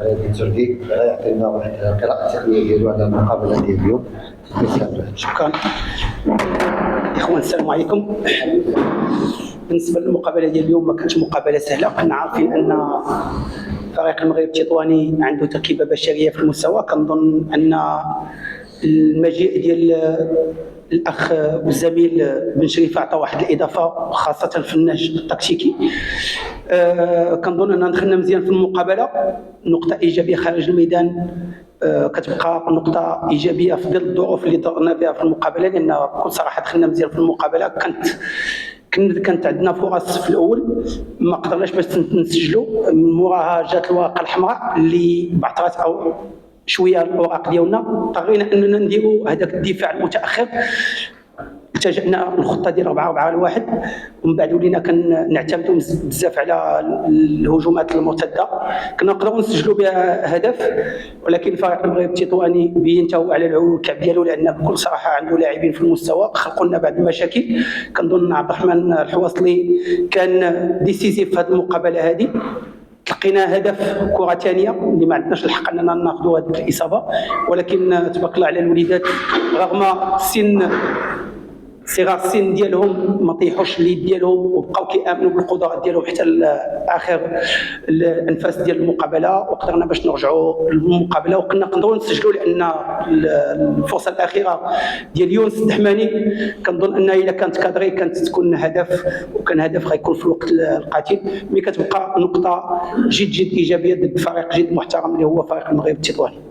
التركي غيعطينا واحد القراءة التقنية ديالو على المقابلة ديال اليوم. شكرا. إخوان السلام عليكم. بالنسبة للمقابلة ديال اليوم ما كانتش مقابلة سهلة، كنا عارفين أن فريق المغرب التطواني عنده تركيبة بشرية في المستوى. كنظن أن المجيء ديال الأخ والزميل بن شريف أعطى واحد الإضافة خاصة في النهج التكتيكي. كنظن أننا دخلنا مزيان في المقابلة. نقطة إيجابية خارج الميدان كتبقى نقطة إيجابية في ظل الظروف اللي ضرنا بها في المقابلة، لأن بكل صراحة دخلنا مزيان في المقابلة. كانت عندنا فرص في الأول ما قدرناش باش نسجلوا، من موراها جات الورقة الحمراء اللي بعثرت أو شويه الاوراق ديالنا، اضطرينا اننا نديروا هذاك الدفاع المتاخر. اتجهنا الخطه ديال 4-4-1، ومن بعد ولينا كنعتمدوا بزاف على الهجومات المرتده. كنا نقدروا نسجلوا بها هدف، ولكن فريق المغرب التطواني بينتهوا على العلو الكعب ديالو، لان بكل صراحه عنده لاعبين في المستوى خلقوا لنا بعض المشاكل. كنظن عبد الرحمن الحواصلي كان ديسيزيف في هذه المقابله هذه. لقينا هدف كره ثانيه اللي ما عندناش الحق اننا ناخذوا هذه الاصابه، ولكن تبارك الله على الوليدات رغم صغار السن ديالهم ما طيحوش اليد ديالهم وبقاو كيامنوا بالقدرات ديالهم حتى اخر الانفاس ديال المقابله، وقدرنا باش نرجعوا للمقابله وكنا نقدروا نسجلوا. لان الفرصه الاخيره ديال يونس الدحماني كنظن انها الا كانت كادري كانت تكون هدف، وكان هدف غيكون في الوقت القاتل. مي كتبقى نقطه جد ايجابيه ضد فريق جد محترم اللي هو فريق المغرب التطواني.